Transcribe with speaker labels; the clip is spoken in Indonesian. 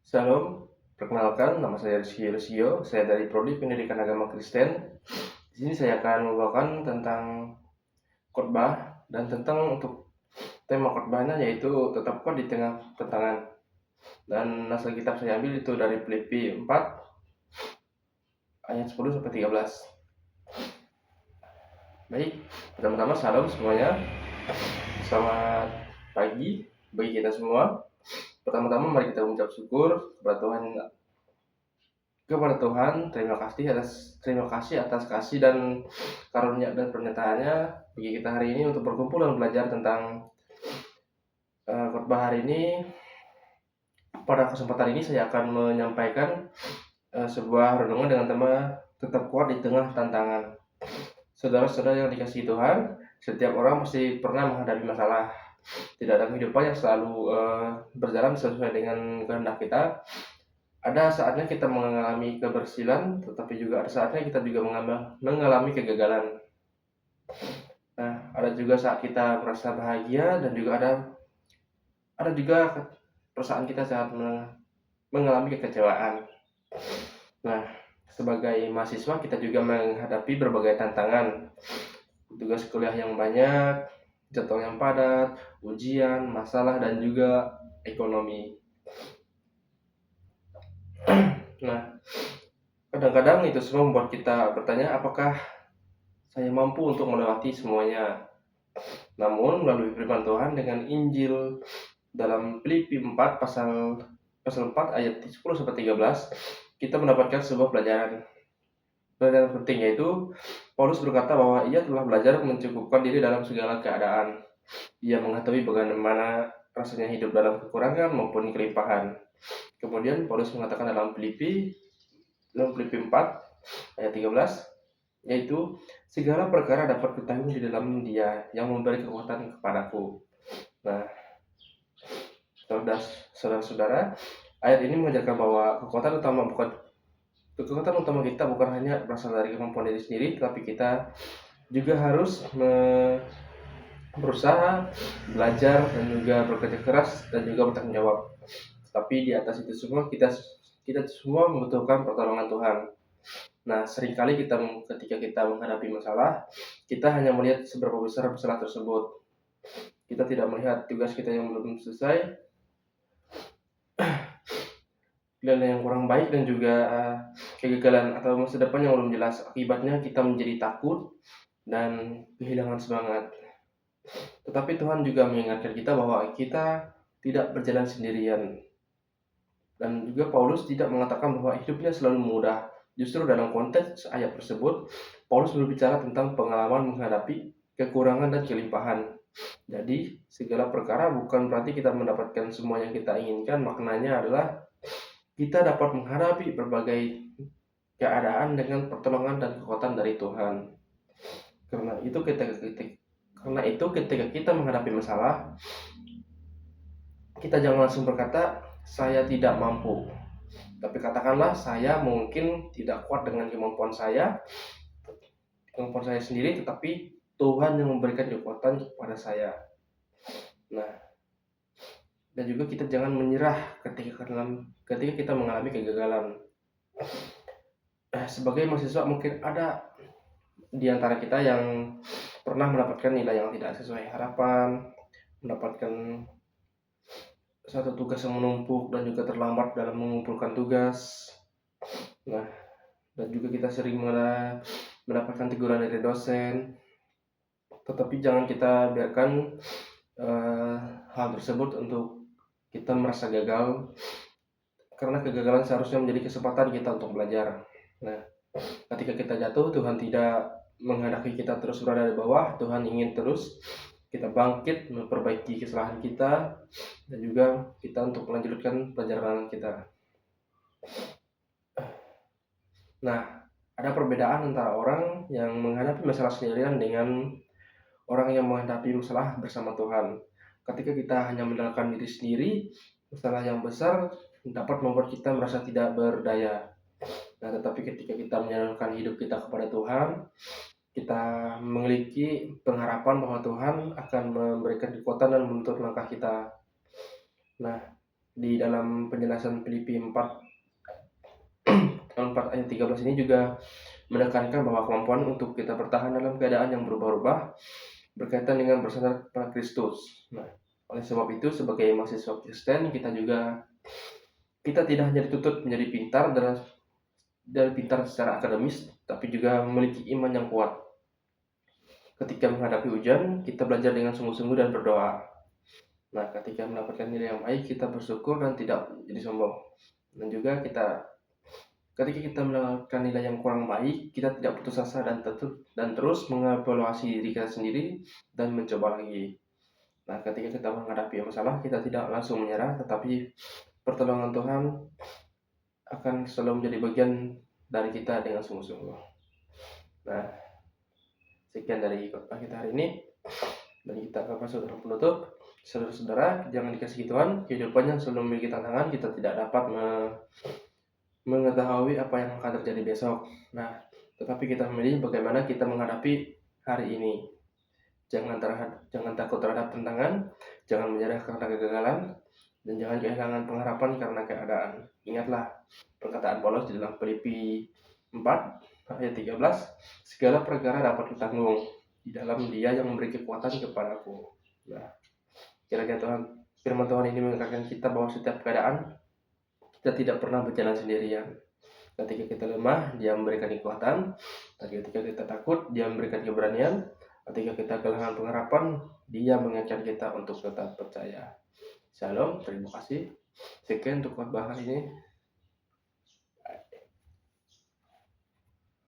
Speaker 1: Shalom, perkenalkan nama saya Rizky Rusio, saya dari Prodi Pendidikan Agama Kristen. Di sini saya akan membawakan tentang khotbah dan tentang untuk tema khotbahnya yaitu tetap kuat di tengah tantangan. Dan naskah kitab saya ambil itu dari Filipi 4 ayat 10 sampai 13. Baik, pertama-tama shalom semuanya. Selamat pagi bagi kita semua. Pertama-tama mari kita mengucap syukur kepada Tuhan, terima kasih atas kasih dan karunia dan pernyataannya bagi kita hari ini untuk berkumpul dan belajar tentang khotbah hari ini. Pada kesempatan ini saya akan menyampaikan sebuah renungan dengan tema tetap kuat di tengah tantangan. Saudara-saudara yang dikasihi Tuhan, setiap orang pasti pernah menghadapi masalah. Tidak ada kehidupan yang selalu berjalan sesuai dengan kehendak kita. Ada saatnya kita mengalami keberhasilan, tetapi juga ada saatnya kita juga mengalami kegagalan. Nah, ada juga saat kita merasa bahagia dan juga ada juga perasaan kita saat mengalami kekecewaan. Nah, sebagai mahasiswa kita juga menghadapi berbagai tantangan, tugas kuliah yang banyak, jadwal yang padat, ujian, masalah dan juga ekonomi. Nah, kadang-kadang itu semua membuat kita bertanya apakah saya mampu untuk melewati semuanya. Namun melalui firman Tuhan dengan Injil dalam Filipi 4 pasal 4 ayat 10 sampai 13 kita mendapatkan sebuah pelajaran penting, yaitu Paulus berkata bahwa ia telah belajar mencukupkan diri dalam segala keadaan. Ia mengetahui bagaimana rasanya hidup dalam kekurangan maupun kelimpahan. Kemudian Paulus mengatakan dalam Filipi 4 ayat 13, yaitu segala perkara dapat kutanggung di dalam Dia yang memberi kekuatan kepadaku. Nah, saudara-saudara, ayat ini mengajarkan bahwa kekuatan utama kita bukan hanya berasal dari kemampuan diri sendiri, tetapi kita juga harus berusaha, belajar, dan juga bekerja keras dan juga bertanggung jawab. Tapi di atas itu semua kita semua membutuhkan pertolongan Tuhan. Nah, seringkali ketika kita menghadapi masalah, kita hanya melihat seberapa besar masalah tersebut. Kita tidak melihat tugas kita yang belum selesai, dan yang kurang baik, dan juga kegagalan atau masa depan yang belum jelas. Akibatnya kita menjadi takut dan kehilangan semangat. Tetapi Tuhan juga mengingatkan kita bahwa kita tidak berjalan sendirian. Dan juga Paulus tidak mengatakan bahwa hidupnya selalu mudah. Justru dalam konteks ayat tersebut, Paulus berbicara tentang pengalaman menghadapi kekurangan dan kelimpahan. Jadi, segala perkara bukan berarti kita mendapatkan semua yang kita inginkan. Maknanya adalah kita dapat menghadapi berbagai keadaan dengan pertolongan dan kekuatan dari Tuhan. Karena itu ketika kita menghadapi masalah, kita jangan langsung berkata, saya tidak mampu. Tapi katakanlah, saya mungkin tidak kuat dengan kemampuan saya sendiri, tetapi Tuhan yang memberikan kekuatan kepada saya. Nah, dan juga kita jangan menyerah ketika kita mengalami kegagalan. Sebagai mahasiswa mungkin ada di antara kita yang pernah mendapatkan nilai yang tidak sesuai harapan, mendapatkan satu tugas yang menumpuk dan juga terlambat dalam mengumpulkan tugas. Nah, dan juga kita sering mendapatkan teguran dari dosen. Tetapi jangan kita biarkan hal tersebut untuk kita merasa gagal, karena kegagalan seharusnya menjadi kesempatan kita untuk belajar. Nah, ketika kita jatuh, Tuhan tidak menghendaki kita terus berada di bawah. Tuhan ingin terus kita bangkit, memperbaiki kesalahan kita, dan juga kita untuk melanjutkan pelajaran kita. Nah, ada perbedaan antara orang yang menghadapi masalah sendirian dengan orang yang menghadapi masalah bersama Tuhan. Ketika kita hanya mendalilkan diri sendiri, masalah yang besar dapat membuat kita merasa tidak berdaya. Nah, tetapi ketika kita menyalurkan hidup kita kepada Tuhan, kita memiliki pengharapan bahwa Tuhan akan memberikan kekuatan dan menuntut langkah kita. Nah, di dalam penjelasan Filipi 4 4 ayat 13 ini juga menekankan bahwa kemampuan untuk kita bertahan dalam keadaan yang berubah-ubah berkaitan dengan bersandar pada Kristus. Nah, oleh sebab itu sebagai mahasiswa Kristen kita tidak hanya dituntut menjadi pintar dan pintar secara akademis, tapi juga memiliki iman yang kuat. Ketika menghadapi ujian, kita belajar dengan sungguh-sungguh dan berdoa. Nah, ketika mendapatkan nilai yang baik, kita bersyukur dan tidak jadi sombong. Dan juga ketika kita mendapatkan nilai yang kurang baik, kita tidak putus asa dan terus mengevaluasi diri kita sendiri dan mencoba lagi. Nah, ketika kita menghadapi masalah, kita tidak langsung menyerah, tetapi pertolongan Tuhan akan selalu menjadi bagian dari kita dengan sungguh-sungguh. Nah, sekian dari khotbah kita hari ini. Dan kita akan masuk dalam penutup. Saudara-saudara, jangan dikasihi Tuhan, kehidupan yang selalu memiliki tantangan, kita tidak dapat mengetahui apa yang akan terjadi besok. Nah, tetapi kita memilih bagaimana kita menghadapi hari ini. Jangan takut terhadap tantangan, jangan menyerah karena kegagalan, dan jangan kehilangan pengharapan karena keadaan. Ingatlah perkataan Paulus di dalam Filipi 4 ayat 13, segala perkara dapat ditanggung di dalam Dia yang memberi kekuatan kepadaku. Nah, kiranya firman Tuhan ini mengingatkan kita bahwa setiap keadaan kita tidak pernah berjalan sendirian. Ketika kita lemah, Dia memberikan kekuatan. Ketika kita takut, Dia memberikan keberanian. Ketika kita kehilangan pengharapan, Dia mengingatkan kita untuk tetap percaya. Shalom, terima kasih. Sekian untuk khotbah hari ini.